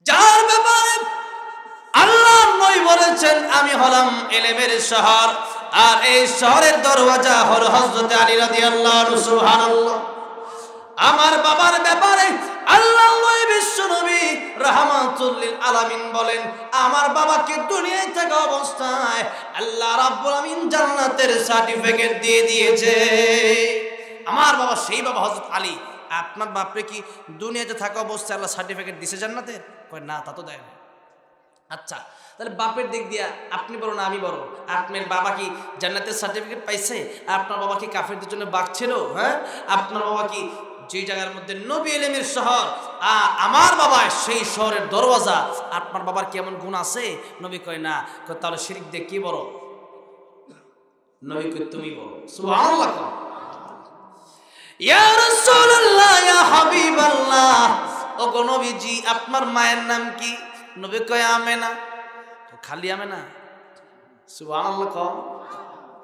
যার ব্যাপারে আল্লাহর নবী বলেছেন আমি হলাম ইলমের শহর, আর এই শহরের দরওয়াজা হলো হযরত আলী রাদিয়াল্লাহু আনহু। সুবহানাল্লাহ। আমার বাবার ব্যাপারে আল্লাহর নবী বিশ্ব নবী রাহমাতুল লিল আলামিন বলেন আমার বাবাকে দুনিয়ায় থাকা অবস্থায় আল্লাহ রাব্বুল আমিন জান্নাতের সার্টিফিকেট দিয়ে দিয়েছে। আমার বাবা সেই বাবা হযরত আলী। আপনার বাপরে কি দুনিয়াতে থাকা অবস্থায় আল্লাহ সার্টিফিকেট দিয়েছে জান্নাতের? কয় না, তা তো দেয় না। আচ্ছা তাহলে বাপের দিক দিয়া আপনি বড় না আমি বড়? আপনার বাবা কি জান্নাতের সার্টিফিকেট পাইছে? আপনার বাবা কি কাফেরদের জন্য বাগ ছিল? হ্যাঁ, আপনার বাবা কি যে জায়গার মধ্যে নবী ইলমের শহর, আমার বাবা সেই শহরের দরওয়াজা, আপনার বাবার কি এমন গুণ আছে? নবী কয় না। কয় তাহলে শিরক দিয়ে কি বড়? নবী কয় তুমি বড়। সুবহানাল্লাহ। ইয়া রাসূলুল্লাহ, ইয়া হাবিবাল্লাহ, ও গো নবীজি আপনার মায়ের নাম কি? নবী কয় আমেনা। খালি আমেনা? সুবহানাল্লাহ।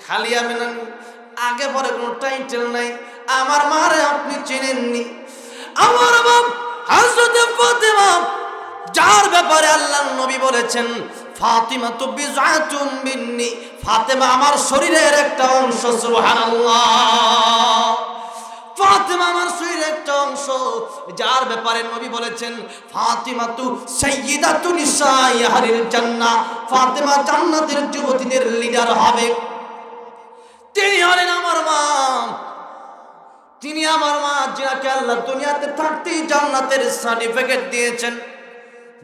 খালি আমেনা, আগে পরে কোনো টাইটেল নাই। আমার মারে আপনি চেনেননি। আমার বাপ হযরত ফাতেমা, যার ব্যাপারে আল্লাহর নবী বলেছেন ফাতিমা তু বিজআতুম মিন্নি, ফাতেমা আমার শরীরের একটা অংশ। সুবহানাল্লাহ। ফাতেমা আমার শরীরের একটা অংশ, যার ব্যাপারে নবী বলেছেন ফাতিমা তু সাইয়্যিদাতু নিসাই আহলিল জান্নাহ, ফাতেমা জান্নাতের যুবতীদের লিডার হবে। তিনি হলেন আমার মা। তিনি আমার মা, যাকে আল্লাহ দুনিয়াতে থাকতেই জান্নাতের সার্টিফিকেট দিয়েছেন।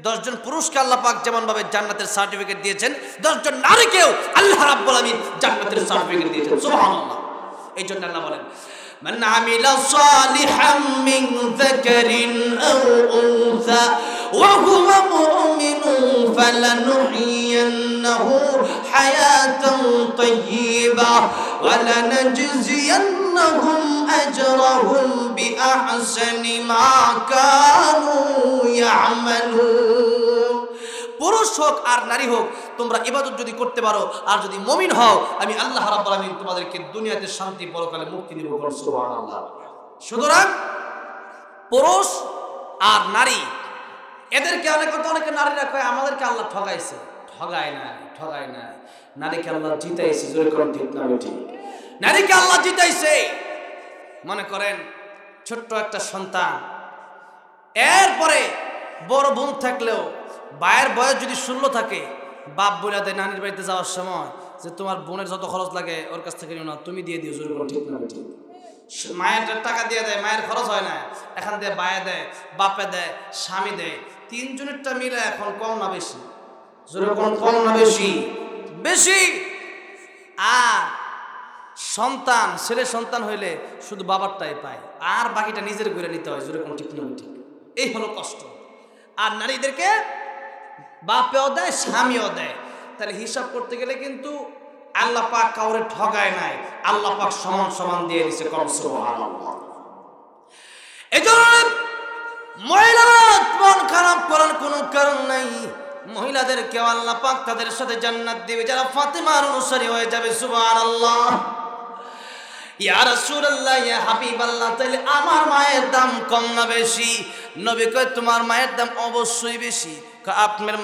10 জন পুরুষকে আল্লাহ পাক যেমন ভাবে জান্নাতের সার্টিফিকেট দিয়েছেন, 10 জন নারীকেও আল্লাহ রাব্বুল আমিন জান্নাতের সার্টিফিকেট দিয়েছেন। সুবহানাল্লাহ। এই জন্য আল্লাহ বলেন মান আমিলা সালিহাম মিন যাকারিন আও উনসা ওয়া হুয়া মুমিনুন ফালানুহইয়ান্নাহু হায়াতান তাইয়্যিবা ওয়া লানাজজিয়ান্নাহুম আজরাহুম বিআহসানি মা কানু ইয়ামালুন। পুরুষ হোক আর নারী হোক, তোমরা ইবাদত যদি করতে পারো আর যদি মুমিন হও, আমি আল্লাহ রাব্বুল আমিন তোমাদেরকে দুনিয়াতে শান্তি, পরকালে মুক্তি দেব। সুবহানাল্লাহ। সুতরাং পুরুষ আর নারী, এদেরকে অনেকে নারীরা কয় আমাদেরকে আল্লাহ ঠগাইছে। ঠগায় না, ঠগায় না। নারীকে আল্লাহ জিতাইছে। জোরে কোন ঠিক না ঠিক? নারীকে আল্লাহ জিতাইছে। মনে করেন ছোট্ট একটা সন্তান, এরপরে বড় বোন থাকলেও ভাইয়ের বয়স যদি 16 থাকে, বাপ বলে দেয় নানির বাড়িতে যাওয়ার সময় যে তোমার বোনের যত খরচ লাগে ওর কাছ থেকে নিও না, তুমি দিয়ে দিও। জোরে কোন ঠিক না ঠিক? মায়ের টাকা দিয়ে দেয়, মায়ের খরচ হয় না, এখান দিয়ে বায়ে দেয়, বাপে দেয়, স্বামী দেয়, 3 জনেরটা মিলে এখন কম না বেশি? জোরে কোন কম না বেশি? বেশি। আর সন্তান, ছেলে সন্তান হইলে শুধু বাবারটাই পায়, আর বাকিটা নিজের করে নিতে হয়। জোরে কোন ঠিক না ঠিক? এই হলো কষ্ট। আর নারীদেরকে বাপেও দেয়, স্বামীও দেয়। তাহলে হিসাব করতে গেলে কিন্তু আল্লাহ পাক কাউরে ঠগায় নাই, আল্লাহ পাক সমান সমান দিয়ে দিয়েছে। সুবহানাল্লাহ। এজন্য মহিলারা মন খারাপ করার কোনো কারণ নাই। মহিলাদেরকে আল্লাহ পাক তাদের সাথে জান্নাত দিবে যারা ফাতেমার অনুসারী হয়ে যাবে। সুবহানাল্লাহ। ইয়া রাসূলুল্লাহ ইয়া হাবিবাল্লাহ, তাহলে আমার মায়ের দাম কম না বেশি? নবী কয় তোমার মায়ের দাম অবশ্যই বেশি। আপনার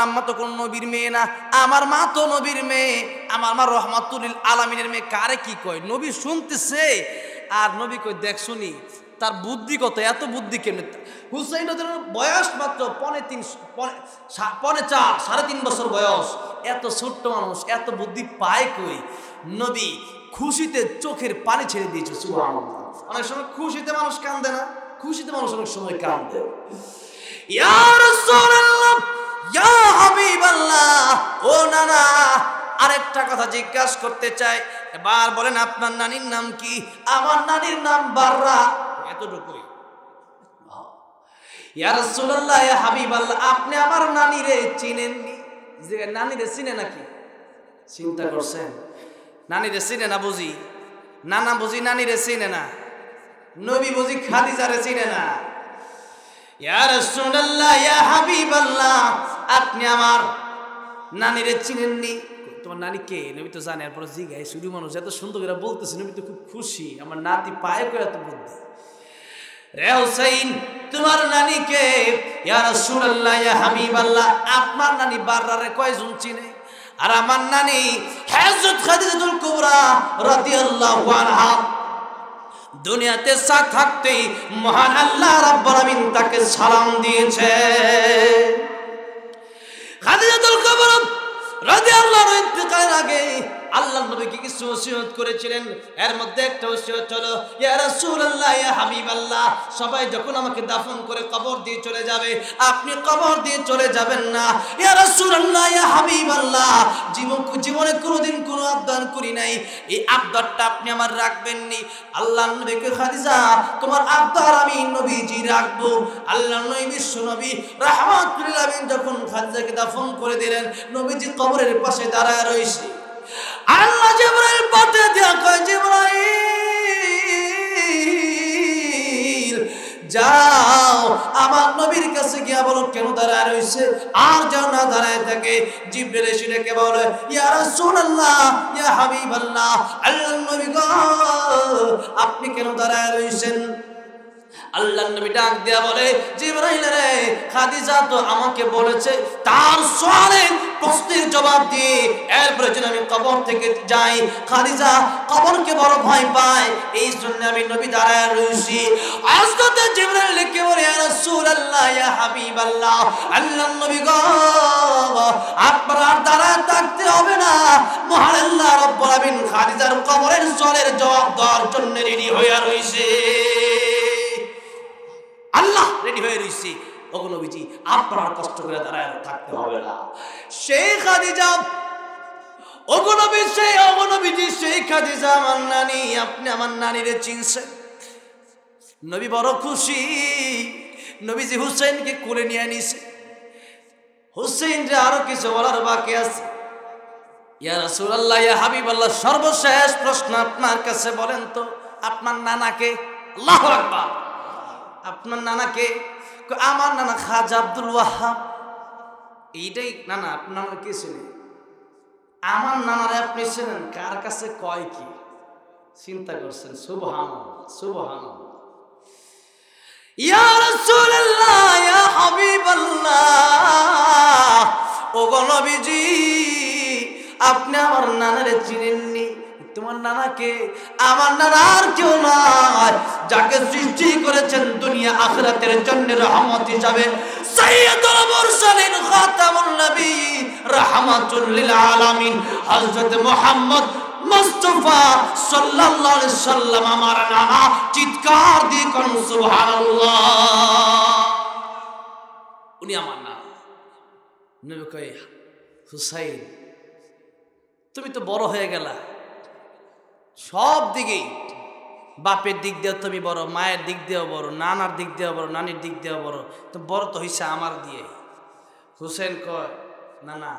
আম্মা তো কোন নবীর মেয়ে না, আমার মা তো নবীর মেয়ে, আমার মা রহমাতুল লিল আলামিনের মেয়ে। কারে কি কয়? নবী শুনতেছে আর নবী কয় দেখ শুনি তার বুদ্ধি কত, এত বুদ্ধি কেমনে? হুসাইন বয়স মাত্র 4.5 বছর বয়স, এত ছোট্ট মানুষ এত বুদ্ধি পায় কই? নবী খুশিতে চোখের পানি ছেড়ে দিয়েছে। সুবহানাল্লাহ। অনেক সময় খুশিতে মানুষ কান্দে না, খুশিতে মানুষ অনেক সময় কান্দে। ইয়া রাসূলুল্লাহ ইয়া হাবিবাল্লাহ, ও নানা আরেকটা কথা জিজ্ঞাসা করতে চাই, এবার বলেন আপনার নানির নাম কি? আমার নানির নাম বাররা। এতটুকুই। ইয়া রাসূলুল্লাহ ইয়া হাবিবাল্লাহ, আপনি আমার নানিরে চিনেননি? যে নানিরে চিনে নাকি? চিন্তা করছেন? নানিরে চিনে না বুঝি? নানা বুঝি নানিরে চিনে না? নবী বুঝি খাদিজারে চিনে না? ইয়া রাসূলুল্লাহ ইয়া হাবিবাল্লাহ, আপনি আমার নানিরে চিনেননি? তোমার নানি কে? নবী তো জানে। এরপর জিগাই শুধু মানুষ এত সুন্দর করে বলতেছে, নবী তো খুব খুশি, আমার নাতি পায় করে এত বুদ্ধি। রে হুসাইন তোমার নানি কে? ইয়া রাসূলুল্লাহ ইয়া হাবিবাল্লাহ, আপনার নানি বাররারে কয়জন চিনে? আর আমার নানি হযরত খাদিজাতুল কুবরা রাদিয়াল্লাহু আনহা দুনিয়াতে থাকতেই মহান আল্লাহ রাব্বুল আলামিন তাকে সালাম দিয়েছে। খাদিজাতুল কুবরা রাদিয়াল্লাহু আনহা ইন্তেকালের আগে আল্লাহর নবী কি কিছু ওসিয়ত করেছিলেন? এর মধ্যে একটা ওসিয়ত হলো ইয়া রাসূলুল্লাহ ইয়া হাবিবাল্লাহ, সবাই যখন আমাকে দাফন করে কবর দিয়ে চলে যাবে, আপনি কবর দিয়ে চলে যাবেন না। ইয়া রাসূলুল্লাহ ইয়া হাবিবাল্লাহ, জীবনে কোনোদিন কোনো আবদার করি নাই, এই আবদারটা আপনি আমার রাখবেন নি। আল্লাহর নবীকে খাদিজা তোমার আবদার আমি নবীজি রাখবো। আল্লাহর নবী বিশ্ব নবী রাহমাতুল লিল আলামিন যখন খাদিজাকে দাফন করে দিলেন, নবীজি কবরের পাশে দাঁড়ায় রইছে। আল্লাহ জিবরাইল পাঠে দিয়া কয়, জিবরাইল যাও আমার নবীর কাছে গিয়া বলো কেন দাঁড়ায় রইছে। আর যেন না দাঁড়ায় থাকে, জিবরাইল এসে ডেকে বলে ইয়া রাসূলুল্লাহ ইয়া হাবিবাল্লাহ, আল্লাহর নবী গো আপনি কেন দাঁড়ায় রইছেন? আল্লাহর নবী ডাক দিয়া বলে জিবরাইল রে, খাদিজা তো আমাকে বলেছে তার সওয়ালের প্রশ্নের জবাব দিয়ে এরপরে যেন আমি কবর থেকে যাই। খাদিজা কবরকে বড় ভয় পায়, এই জন্য আমি নবী দাঁড়ায় রইছি। হযরত জিবরাইল লিখে বলে ইয়া রাসূলুল্লাহ ইয়া হাবিবাল্লাহ, আল্লাহর নবী গো আপনার আর দাঁড়ায় থাকতে হবে না, মহান আল্লাহ রাব্বুল আলামিন খাদিজার কবরের সওয়ালের জবাব দেওয়ার জন্য রেডি হয়ে রইছে। আল্লাহ রেডি হয়ে রইছি, ওগো নবীজি আপনার কষ্ট করে দাঁড়ায় থাকতে হবে না। সেই খাদিজা ওগো নবী, সেই ওগো নবীজি সেই খাদিজা আমার নানি, আপনি আমার নানিরে চিনছেন? নবী বড় খুশি। নবীজি হুসাইনকে কোলে নিয়ে নিছে। হুসাইন যে আরো কিছু বলার বাকি আছে। ইয়া রাসূলুল্লাহ ইয়া হাবিবাল্লাহ, সর্বশেষ প্রশ্ন আপনার কাছে, বলেন তো আপনার নানাকে? আল্লাহু আকবার। আপনার নানাকে? আমার নানা খাজা আব্দুল ওয়াহাব। এইটাই নানা? আপনার কে ছিলেন? আমার নানারে আপনি ছিলেন? কার কাছে কয় কি? চিন্তা করছেন? সুবহানাল্লাহ সুবহানাল্লাহ। ইয়া রাসূলুল্লাহ ইয়া হাবিবাল্লাহ, ওগো নবীজি আপনি আমার নানারে চিনেননি? তোমার নানাকে? আমার নানা আর কেউ নয়, যাকে সৃষ্টি করেছেন দুনিয়া আখিরাতের জন্য রহমত হিসাবে, সাইয়্যিদুল মুরসালিন খাতামুন নবিয়্যিন রাহমাতুল লিল আলামিন হযরত মুহাম্মদ মুস্তাফা সাল্লাল্লাহু আলাইহি সাল্লাম আমার নানা। চিৎকার দিয়ে কোন সুবহানাল্লাহ। উনি আমার নানা। নবী কয় হুসাইন তুমি তো বড় হয়ে গেলা, সব দিকেই বাপের দিক দিয়েও তুমি বড়, মায়ের দিক দিয়েও বড়, নানার দিক দিয়েও বড়, নানির দিক দিয়েও বড়, তো বড় তো হইছে আমার দিয়ে। হুসেন কয় না না,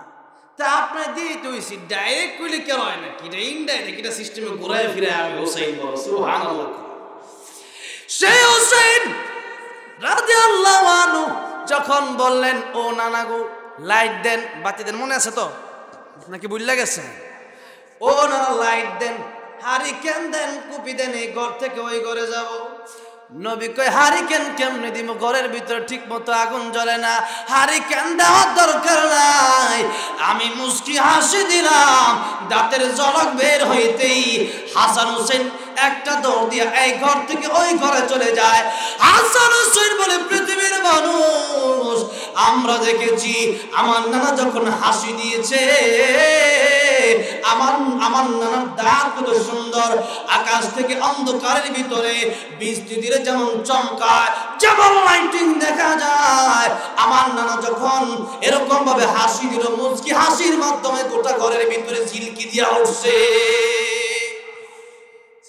তা আপনার দিয়ে তো হইছি, ডাইরেক্ট কইলে কেন হয় না, কিটা ইনডাইরেক্ট, এটা সিস্টেমে ঘুরায় ফিরে আমি হুসাইন বড়। সুবহানাল্লাহ। সেই হুসাইন রাদিয়াল্লাহু আনহু যখন বললেন ও নানা গো লাইট দেন, বাতি দেন, মনে আছে তো নাকি ভুলে গেছে? ও নানা লাইট দেন, হারিকেন দেন, কুপি দেন, এই ঘর থেকে ওই ঘরে যাব। নবী কয় হারিকেন কেমনে দিব, ঘরের ভিতরে ঠিক মতো আগুন জ্বলে না। হারিকেন দেওয়ার দরকার নাই, আমি মুস্কি হাসি দিলাম, দাঁতের ঝলক বের হইতেই হাসান হোসেন একটা দৌড় দিয়ে এই ঘর থেকে ওই ঘরে চলে যায়। হাসান হোসেন বলে, পৃথিবীর মানুষ, আমরা দেখেছি আমার নানা যখন হাসি দিয়েছে, আমার নানার দাঁত কত সুন্দর, আকাশ থেকে অন্ধকারের ভিতরে বৃষ্টিতে যেমন চমকায়, যেমন লাইটিং দেখা যায়, আমার নানা যখন এরকম ভাবে হাসি দিল, মুচকি হাসির মাধ্যমে গোটা ঘরের ভিতরে ঝিলকি দিয়া উঠছে,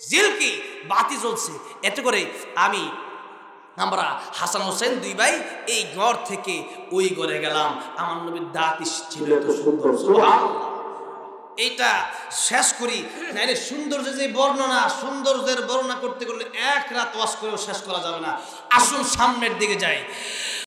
ঝিলকি বাতি জ্বলছে। এতে করে আমরা হাসান হোসেন দুই ভাই এই ঘর থেকে ওই ঘরে গেলাম। আমার নবীর দাঁত ছিল এত সুন্দর, সুবহানাল্লাহ। এইটা শেষ করি, নাইলে সৌন্দর্যের যে বর্ণনা, সৌন্দর্যের বর্ণনা করতে গেলে এক রাত ওয়াজ করেও শেষ করা যাবে না। আসুন সামনের দিকে যাই।